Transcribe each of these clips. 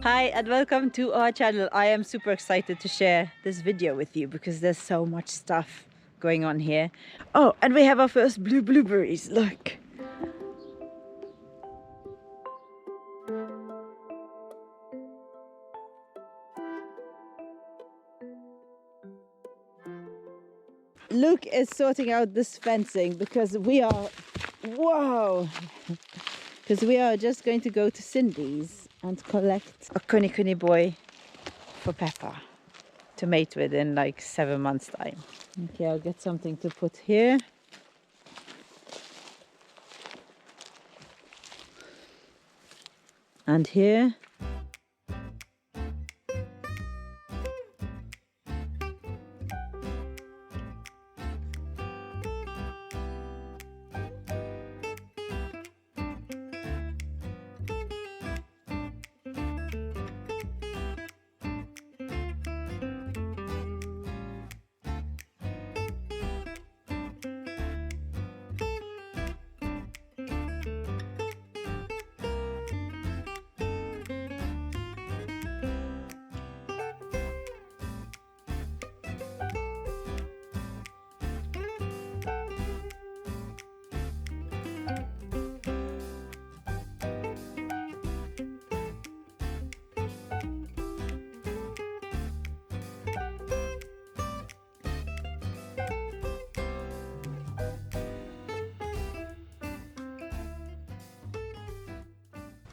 Hi and welcome to our channel. I am super excited to share this video with you because there's so much stuff going on here. Oh, and we have our first blue blueberries, look. Luke is sorting out this fencing because we are, whoa, because we are just going to go to Cindy's and collect a kuni kuni boy for Peppa to mate with in like 7 months time. Okay, I'll get something to put here. And here.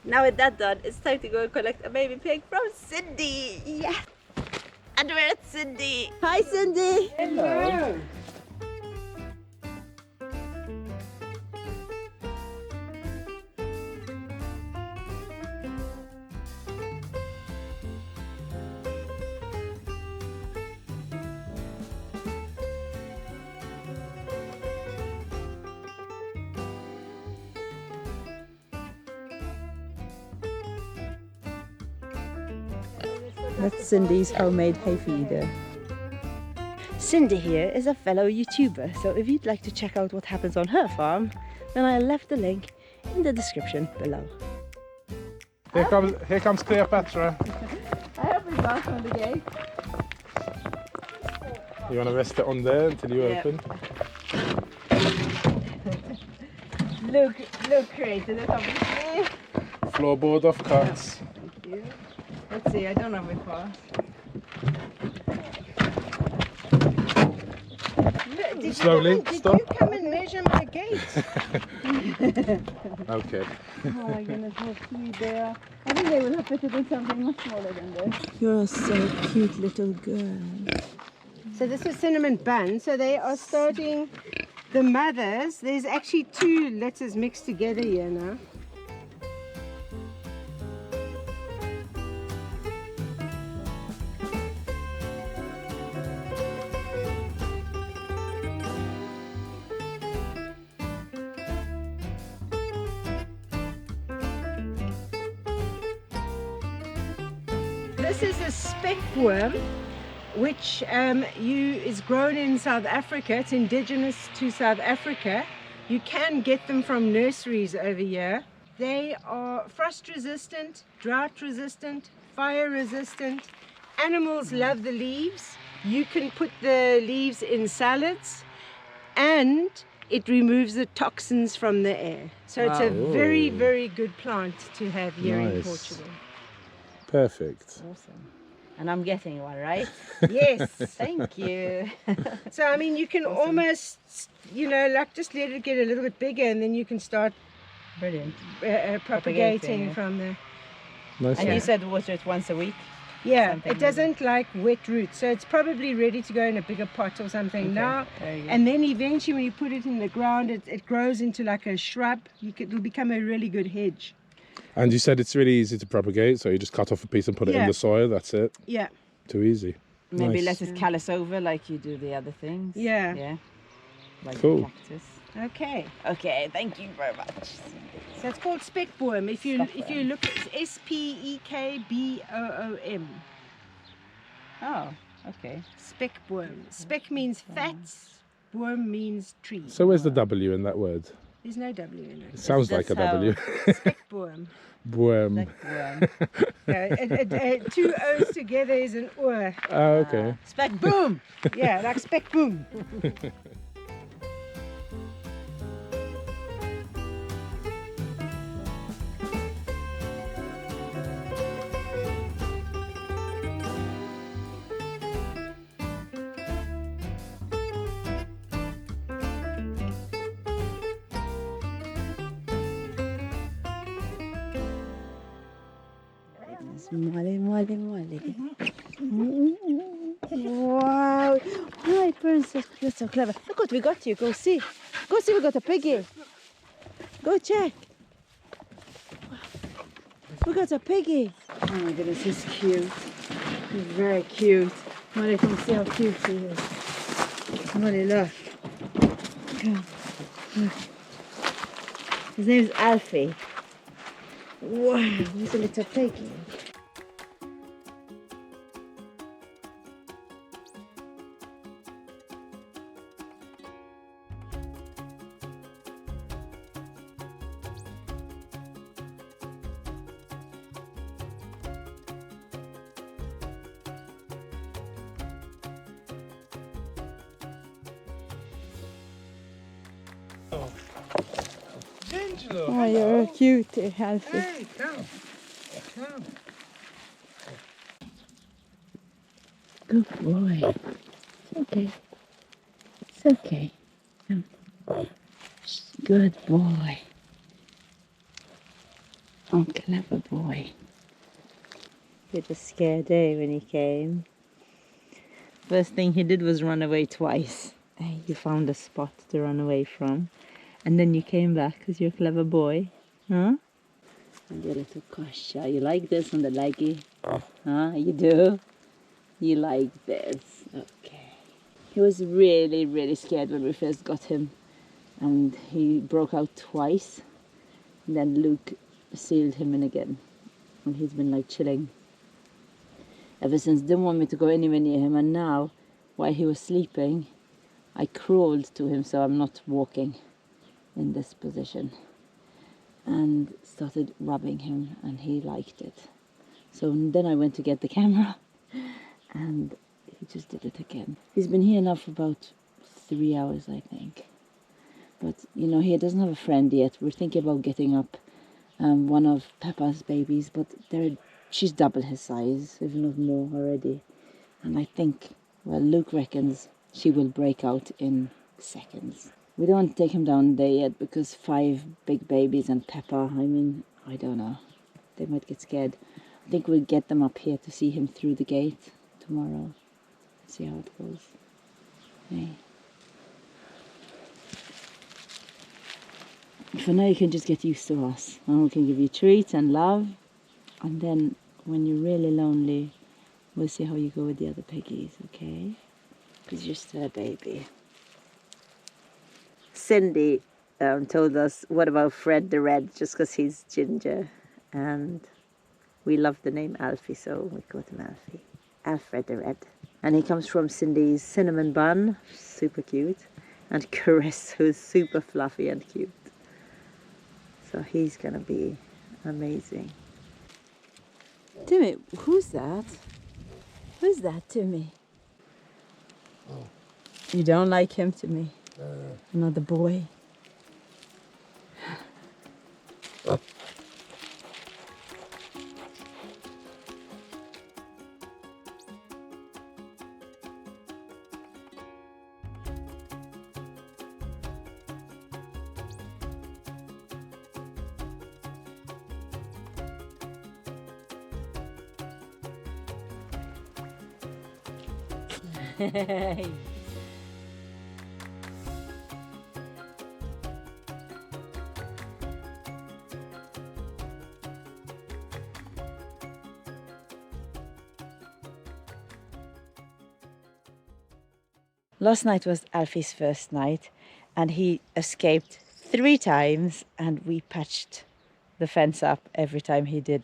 Now with that done, it's time to go and collect a baby pig from Cindy. Yes! And we're at Cindy. Hi Cindy! Hello. That's Cindy's homemade hay feeder. Cindy here is a fellow YouTuber, so if you'd like to check out what happens on her farm, then I left the link in the description below. Here comes Cleopatra. I hope we back on the gate. You want to rest it on there until you open? Look creative, look obviously. Floorboard of cuts. Thank you. Let's see, I don't know if we pass. Slowly, stop. Did you come and measure my gate? Okay. Oh my goodness, how cute they are. I think they will have fitted in something much smaller than this. You're so cute little girl. So this is cinnamon bun. So they are starting the mothers. There's actually 2 litters mixed together here now. This is a speckworm, which is grown in South Africa. It's indigenous to South Africa. You can get them from nurseries over here. They are frost resistant, drought resistant, fire resistant. Animals love the leaves. You can put the leaves in salads and it removes the toxins from the air. So it's a very, very good plant to have here in Portugal. Perfect. Awesome. And I'm getting one, right? Yes. Thank you. So, I mean, you can almost, you know, like just let it get a little bit bigger and then you can start Brilliant. propagating from there. Nice And one. you said water it once a week? Yeah, Something it doesn't like wet roots. So it's probably ready to go in a bigger pot or something now. Very good. And then eventually when you put it in the ground, it grows into like a shrub. It'll become a really good hedge. And you said it's really easy to propagate, so you just cut off a piece and put it in Yeah. the soil, that's it. Yeah. Too easy. Maybe Nice. let it callus over like you do the other things. Yeah. Yeah. Like Cool. the cactus. Okay. Okay, thank you very much. So it's called speckboom. If you look at SPEKBOOM. Oh, okay. Speckboom. Speck means fat. Boom means tree. So where's the W in that word? There's no W in It it. sounds like a That's how- W. Speckboom. Boom. Like worm. Yeah, two O's together is an oor. Oh, okay. Spec boom! Yeah, like speckboom. Molly, Molly, Molly. Wow. Hi, princess. You're so clever. Look what we got you. Go see. Go see, we got a piggy. Go check. We got a piggy. Oh my goodness, he's cute. He's very cute. Molly, come see how cute he is. Molly, look. Come. Look. His name's Alfie. Wow, he's a little piggy. Angelo. Oh, you're cute, Alfie. Hey, come. Come. Good boy. It's okay. It's okay. Come. Good boy. Oh, clever boy. He was scared, eh, when he came. First thing he did was run away twice. Hey, you found a spot to run away from. And then you came back because you're a clever boy. Huh? And your little Kosha. You like this on the leggy? Huh? You do? You like this? Okay. He was really, really scared when we first got him. And he broke out twice. And then Luke sealed him in again. And he's been like chilling ever since. Didn't want me to go anywhere near him. And now, while he was sleeping, I crawled to him so I'm not walking in this position. And started rubbing him, and he liked it. So then I went to get the camera, and he just did it again. He's been here now for about 3 hours, I think. But, you know, he doesn't have a friend yet. We're thinking about getting up one of Peppa's babies, but she's double his size, if not more already. And I think, well, Luke reckons she will break out in seconds. We don't want to take him down there yet because 5 big babies and Peppa, I mean, I don't know. They might get scared. I think we'll get them up here to see him through the gate tomorrow. See how it goes. Hey. For now you can just get used to us. And we can give you treats and love. And then when you're really lonely, we'll see how you go with the other piggies, okay? Because you're still a baby. Cindy told us, what about Fred the Red, just because he's ginger. And we love the name Alfie, so we called him Alfie. Alfred the Red. And he comes from Cindy's cinnamon bun, super cute. And Chris, who's super fluffy and cute. So he's gonna be amazing. Timmy, who's that? Who's that, Timmy? Oh. You don't like him, Timmy? Another boy. Last night was Alfie's first night, and he escaped 3 times, and we patched the fence up every time he did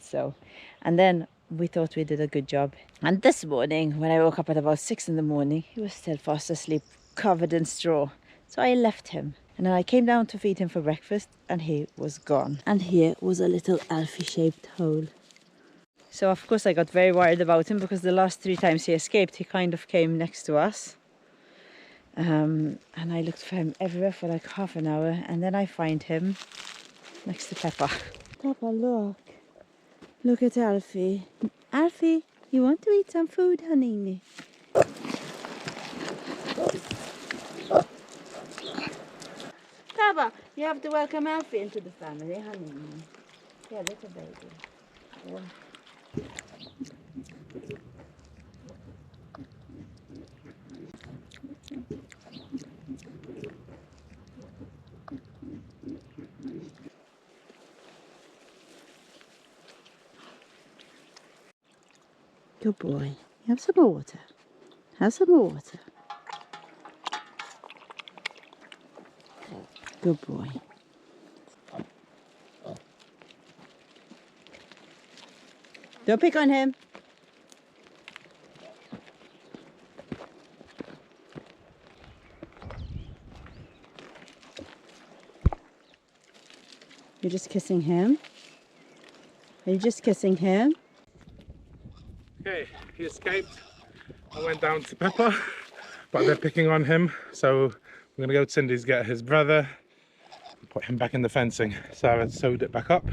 so. And then we thought we did a good job. And this morning, when I woke up at about 6 in the morning, he was still fast asleep, covered in straw. So I left him. And then I came down to feed him for breakfast and he was gone. And here was a little Alfie-shaped hole. So of course I got very worried about him because the last 3 times he escaped, he kind of came next to us. And I looked for him everywhere for like half an hour, and then I find him next to Peppa. Peppa, look. Look at Alfie. Alfie, you want to eat some food, honey? Peppa, you have to welcome Alfie into the family, honey. Yeah, little baby. Yeah. Good boy. Have some more water. Have some more water. Good boy. Don't pick on him. You're just kissing him? Are you just kissing him? Okay, he escaped. I went down to Peppa, but they're picking on him. So we're gonna go to Cindy's, get his brother, and put him back in the fencing. So I sewed it back up.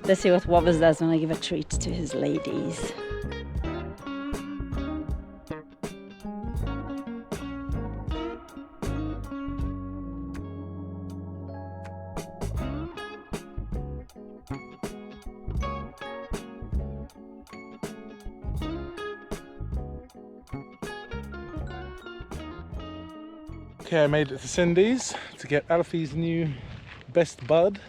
Let's see what Wobbles does when I give a treat to his ladies. Okay, I made it to Cindy's to get Alfie's new best bud.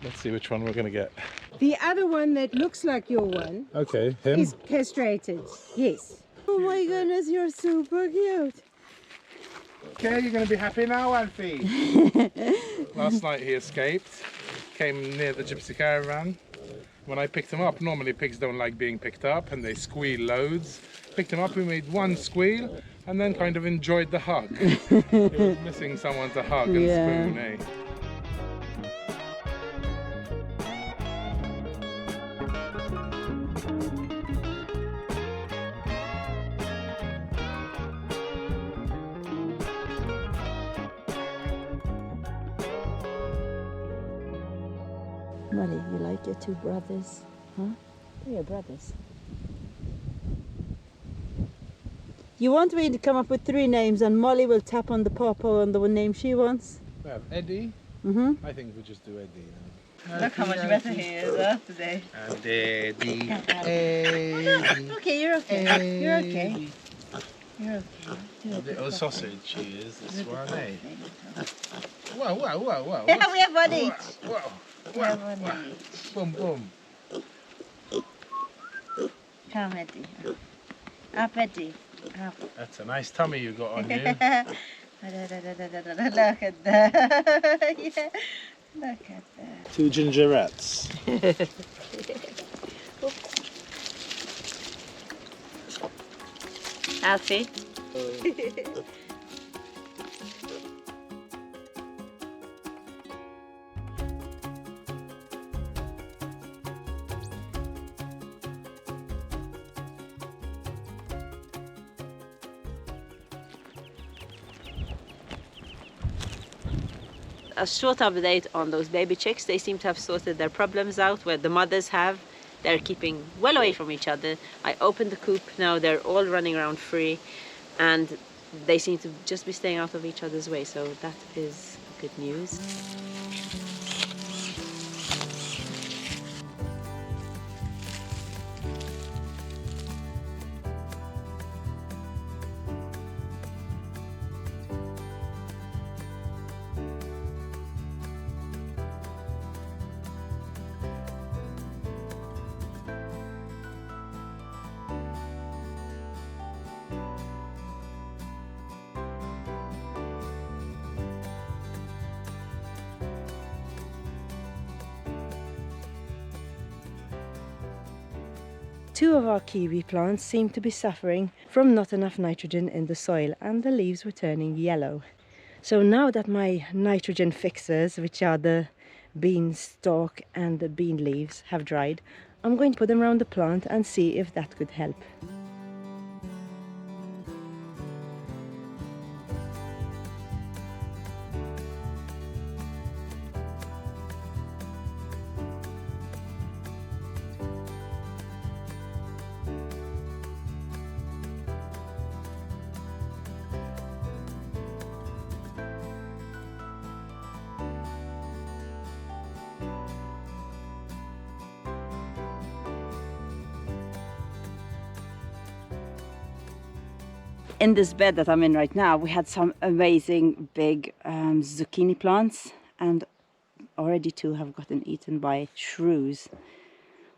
Let's see which one we're gonna get. The other one that looks like your one Okay, him. is castrated. Yes. Oh my goodness, you're super cute. Okay, you're gonna be happy now, Alfie. Last night he escaped, came near the gypsy caravan. When I picked him up, normally pigs don't like being picked up and they squeal loads. Picked him up, we made one squeal and then kind of enjoyed the hug. He was missing someone to hug and spoon, eh? Molly, you like your 2 brothers? Huh? They're your brothers. You want me to come up with 3 names and Molly will tap on the pawpaw on the one name she wants? We have Eddie. Mm-hmm. I think we'll just do Eddie. Look how much better he is today. And Eddie. Eddie. Okay, you're okay. You're okay. You're okay. A little sausage she is, this one, eh? Whoa, whoa, whoa, whoa. Yeah, we have one each. Whoa, We have one each. boom, boom. Come, Eddie. Up, Eddie. Up. That's a nice tummy you got on you. Look at that. Yeah. Look at that. 2 gingerettes. Alfie. A short update on those baby chicks. They seem to have sorted their problems out where the mothers have. They're keeping well away from each other. I opened the coop, now they're all running around free and they seem to just be staying out of each other's way, so that is good news. 2 of our kiwi plants seem to be suffering from not enough nitrogen in the soil, and the leaves were turning yellow. So now that my nitrogen fixers, which are the bean stalk and the bean leaves, have dried, I'm going to put them around the plant and see if that could help. In this bed that I'm in right now, we had some amazing big zucchini plants, and already 2 have gotten eaten by shrews,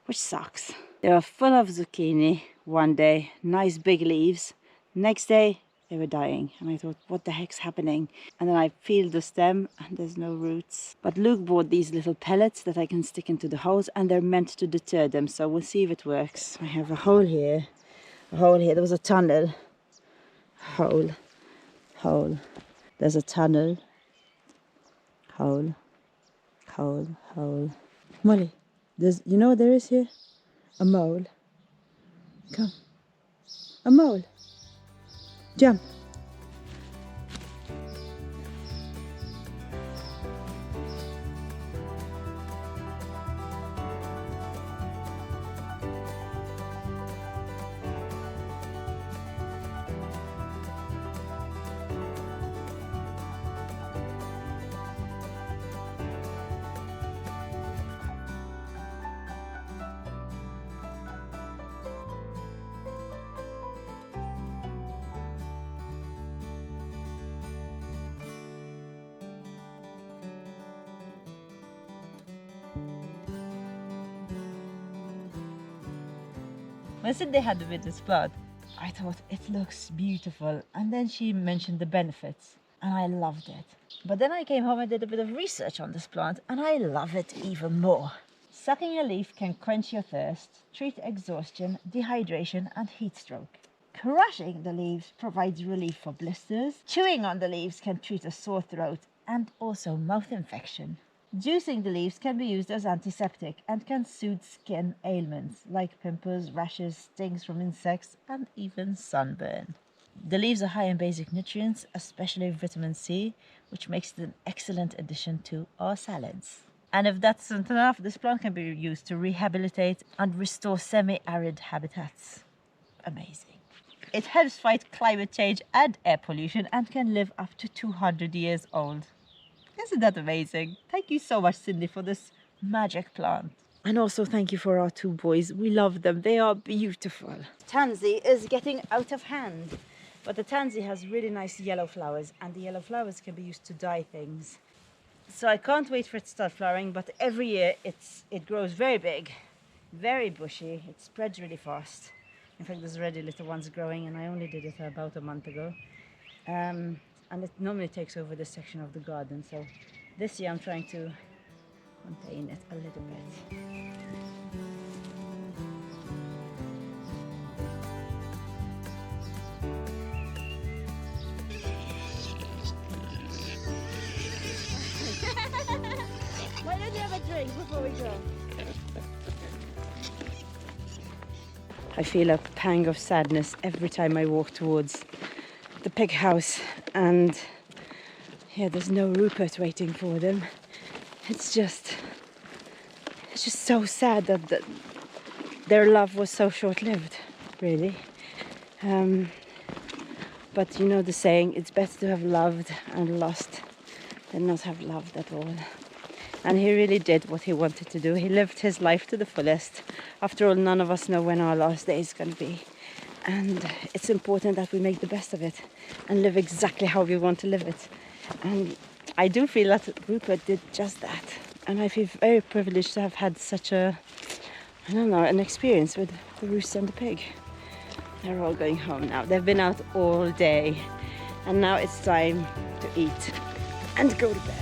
which sucks. They were full of zucchini one day, nice big leaves. Next day, they were dying, and I thought, what the heck's happening? And then I peeled the stem, and there's no roots. But Luke bought these little pellets that I can stick into the holes, and they're meant to deter them, so we'll see if it works. I have a hole here, there was a tunnel. Hole, there's a tunnel, hole. Molly, you know what there is here? A mole. Come, a mole. Jump. When Cindy had with this plant, I thought it looks beautiful, and then she mentioned the benefits, and I loved it. But then I came home and did a bit of research on this plant, and I love it even more. Sucking a leaf can quench your thirst, treat exhaustion, dehydration, and heat stroke. Crushing the leaves provides relief for blisters. Chewing on the leaves can treat a sore throat and also mouth infection. Juicing the leaves can be used as antiseptic and can soothe skin ailments like pimples, rashes, stings from insects, and even sunburn. The leaves are high in basic nutrients, especially vitamin C, which makes it an excellent addition to our salads. And if that isn't enough, this plant can be used to rehabilitate and restore semi-arid habitats. Amazing. It helps fight climate change and air pollution and can live up to 200 years old. Isn't that amazing? Thank you so much, Cindy, for this magic plant. And also thank you for our 2 boys. We love them. They are beautiful. Tansy is getting out of hand. But the tansy has really nice yellow flowers, and the yellow flowers can be used to dye things. So I can't wait for it to start flowering, but every year it grows very big, very bushy. It spreads really fast. In fact, there's already little ones growing, and I only did it about a month ago. And it normally takes over this section of the garden, so this year I'm trying to contain it a little bit. Why don't you have a drink before we go? I feel a pang of sadness every time I walk towards the pig house, and yeah, there's no Rupert waiting for them. It's just so sad that their love was so short-lived, really. But you know the saying, it's better to have loved and lost than not have loved at all. And he really did what he wanted to do. He lived his life to the fullest. After all, none of us know when our last day is going to be. And it's important that we make the best of it and live exactly how we want to live it. And I do feel that Rupert did just that. And I feel very privileged to have had such an experience with the rooster and the pig. They're all going home now. They've been out all day. And now it's time to eat and go to bed.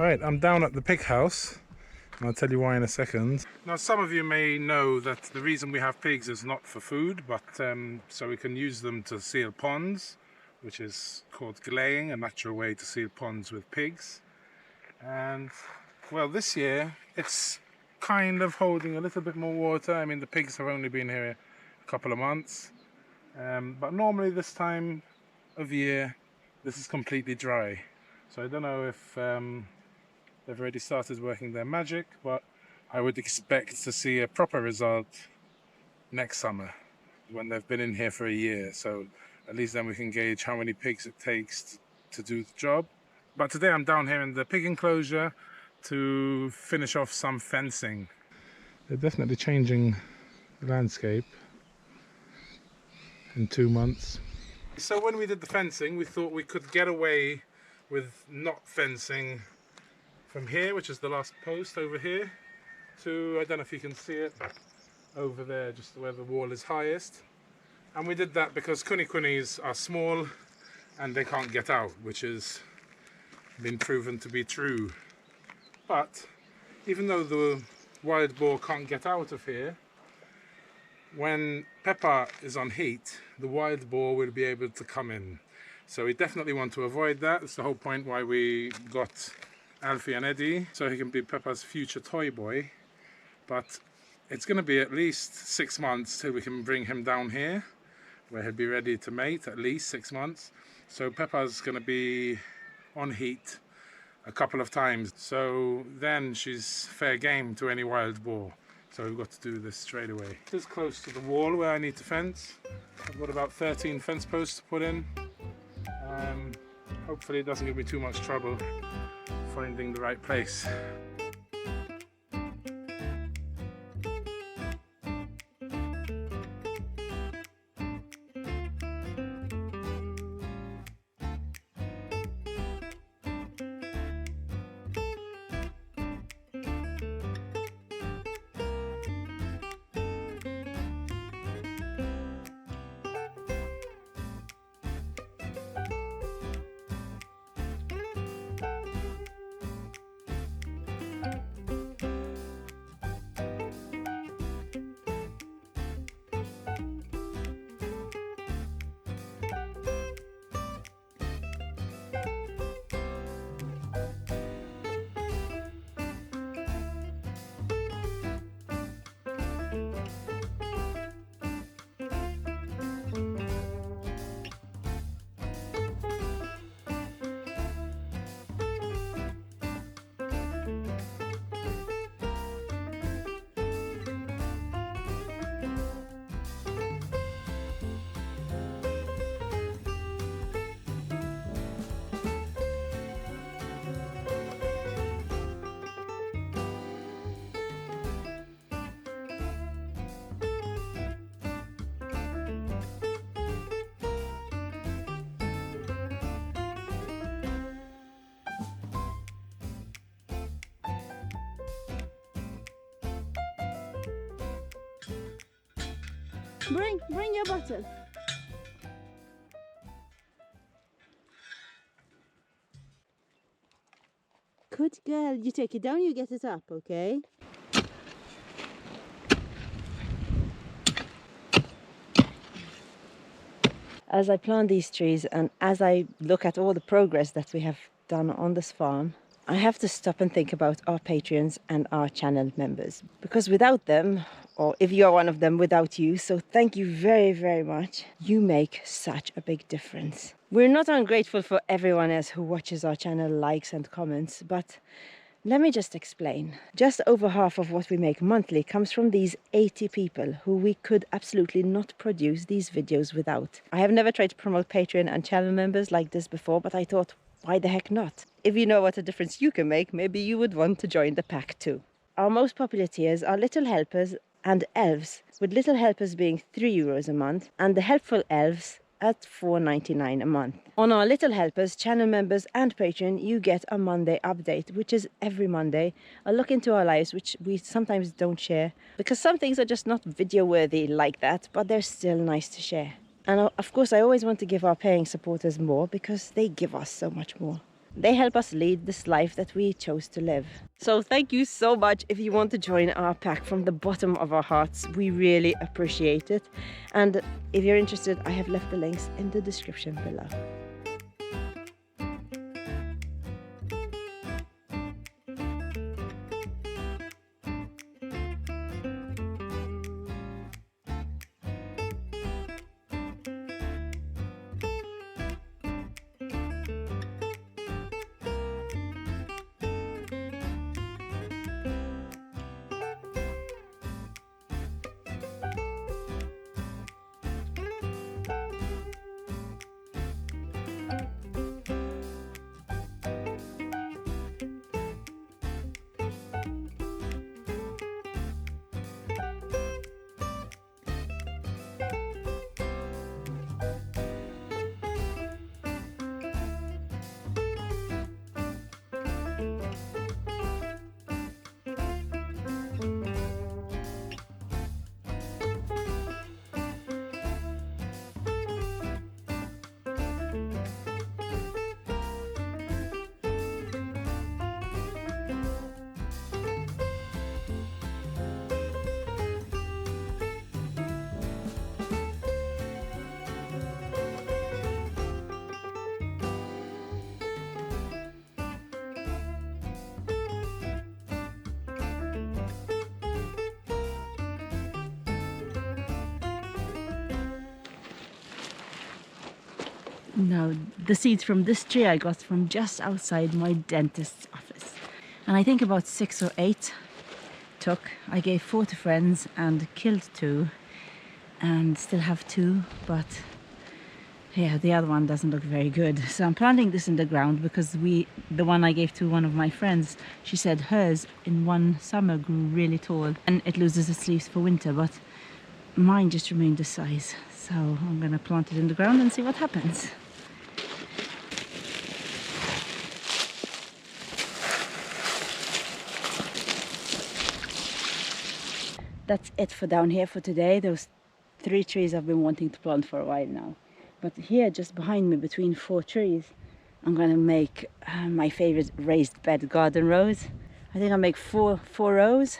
Right, I'm down at the pig house. And I'll tell you why in a second. Now, some of you may know that the reason we have pigs is not for food, but so we can use them to seal ponds, which is called glaying, a natural way to seal ponds with pigs. And well, this year it's kind of holding a little bit more water. I mean, the pigs have only been here a couple of months, but normally this time of year this is completely dry. So I don't know if they've already started working their magic, but I would expect to see a proper result next summer when they've been in here for a year. So at least then we can gauge how many pigs it takes to do the job. But today I'm down here in the pig enclosure to finish off some fencing. They're definitely changing the landscape in 2 months. So when we did the fencing, we thought we could get away with not fencing from here, which is the last post over here, to, I don't know if you can see it, over there, just where the wall is highest. And we did that because kunikunis are small and they can't get out, which has been proven to be true. But even though the wild boar can't get out of here, when Peppa is on heat, the wild boar will be able to come in. So we definitely want to avoid that. It's the whole point why we got Alfie and Eddie, so he can be Peppa's future toy boy. But it's going to be at least 6 months till we can bring him down here, where he'll be ready to mate, at least 6 months. So Peppa's going to be on heat a couple of times. So then she's fair game to any wild boar. So we've got to do this straight away. This is close to the wall where I need to fence. I've got about 13 fence posts to put in. Hopefully it doesn't give me too much trouble finding the right place. Bring your bottle. Good girl. You take it down, you get it up, okay? As I plant these trees and as I look at all the progress that we have done on this farm, I have to stop and think about our Patreons and our channel members. Because without them, or if you are one of them, without you, so thank you very, very much. You make such a big difference. We're not ungrateful for everyone else who watches our channel, likes and comments, but let me just explain. Just over half of what we make monthly comes from these 80 people who we could absolutely not produce these videos without. I have never tried to promote Patreon and channel members like this before, but I thought, why the heck not? If you know what a difference you can make, maybe you would want to join the pack too. Our most popular tiers are Little Helpers and Elves, with Little Helpers being €3 a month and the Helpful Elves at $4.99 a month. On our Little Helpers, channel members and Patreon, you get a Monday update, which is every Monday, a look into our lives, which we sometimes don't share, because some things are just not video worthy like that, but they're still nice to share. And of course, I always want to give our paying supporters more because they give us so much more. They help us lead this life that we chose to live. So thank you so much. If you want to join our pack, from the bottom of our hearts, we really appreciate it. And if you're interested, I have left the links in the description below. Now, the seeds from this tree I got from just outside my dentist's office. And I think about 6 or 8 took. I gave 4 to friends and killed 2. And still have 2, but yeah, the other one doesn't look very good. So I'm planting this in the ground because the one I gave to one of my friends, she said hers in one summer grew really tall and it loses its leaves for winter, but mine just remained the size. So I'm gonna plant it in the ground and see what happens. That's it for down here for today. Those 3 trees I've been wanting to plant for a while now. But here, just behind me, between 4 trees, I'm gonna make my favorite raised bed garden rows. I think I'll make 4 rows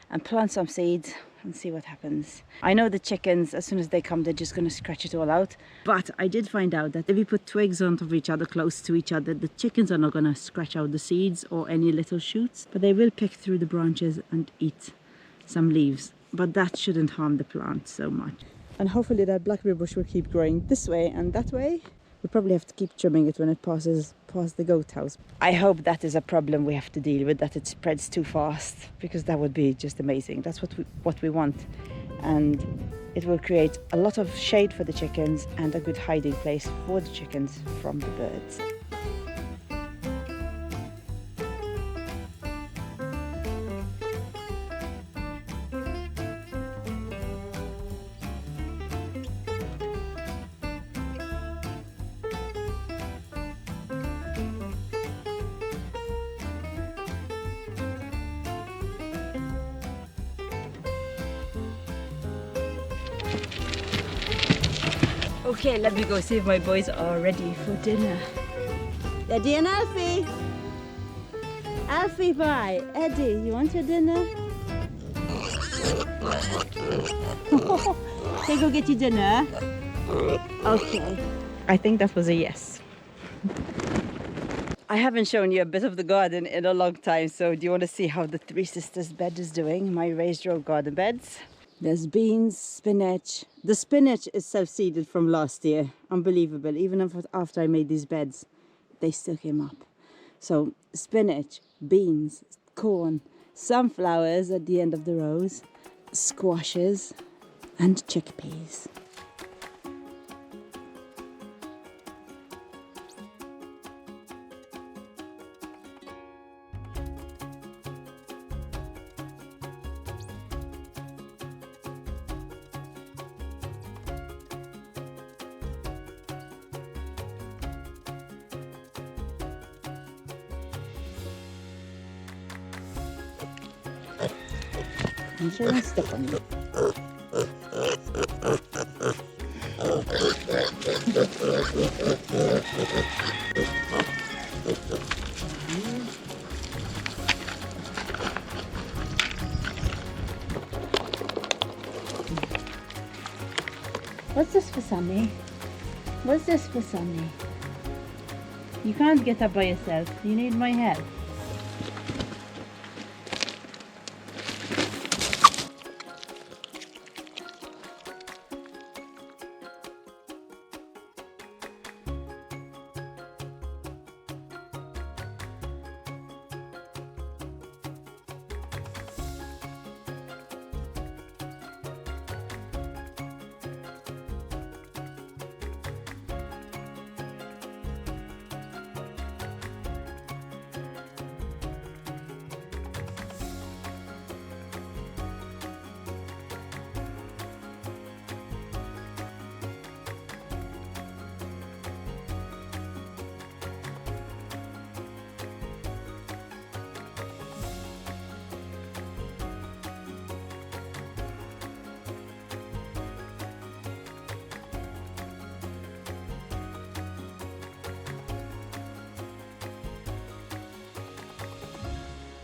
and plant some seeds and see what happens. I know the chickens, as soon as they come, they're just gonna scratch it all out. But I did find out that if you put twigs on top of each other, close to each other, the chickens are not gonna scratch out the seeds or any little shoots, but they will pick through the branches and eat some leaves. But that shouldn't harm the plant so much. And hopefully that blackberry bush will keep growing this way and that way. We'll probably have to keep trimming it when it passes past the goat house. I hope that is a problem we have to deal with, that it spreads too fast, because that would be just amazing. That's what we want. And it will create a lot of shade for the chickens and a good hiding place for the chickens from the birds. Okay, let me go see if my boys are ready for dinner. Eddie and Alfie! Alfie, bye! Eddie, you want your dinner? Okay, go get your dinner. Okay. I think that was a yes. I haven't shown you a bit of the garden in a long time, so do you want to see how the Three Sisters bed is doing? My raised row garden beds. There's beans, spinach. The spinach is self-seeded from last year. Unbelievable. Even after I made these beds, they still came up. So spinach, beans, corn, sunflowers at the end of the rows, squashes and chickpeas. I'm sure don't step on me. What's this for Sunny? What's this for Sunny? You can't get up by yourself. You need my help.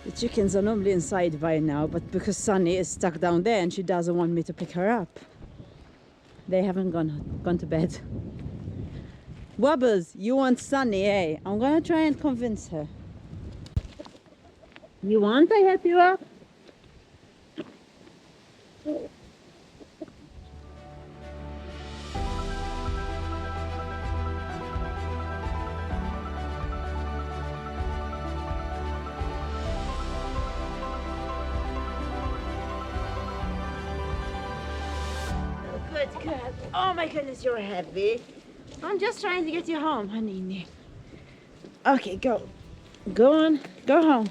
The chickens are normally inside by now, but because Sunny is stuck down there and she doesn't want me to pick her up, they haven't gone to bed. Wobbles, you want Sunny, eh? I'm gonna try and convince her. You want I help you up? Good girl. Oh my goodness, you're heavy. I'm just trying to get you home, honey. Okay, go. Go on. Go home.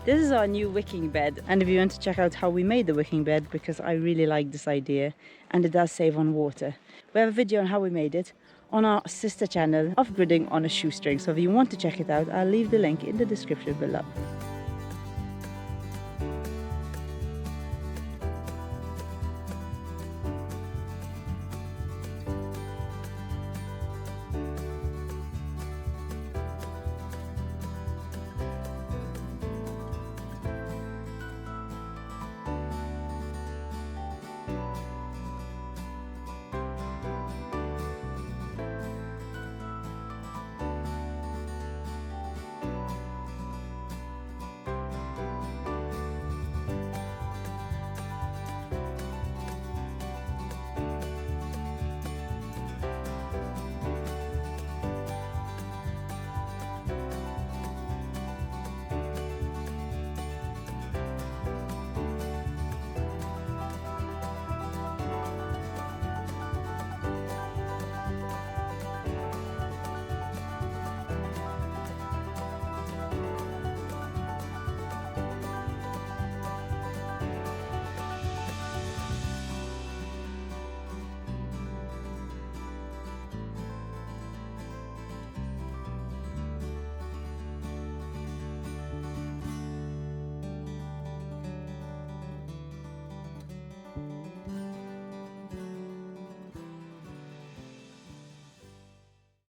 This is our new wicking bed, and if you want to check out how we made the wicking bed, because I really like this idea and it does save on water, we have a video on how we made it on our sister channel, Off Gridding on a Shoestring. So if you want to check it out, I'll leave the link in the description below.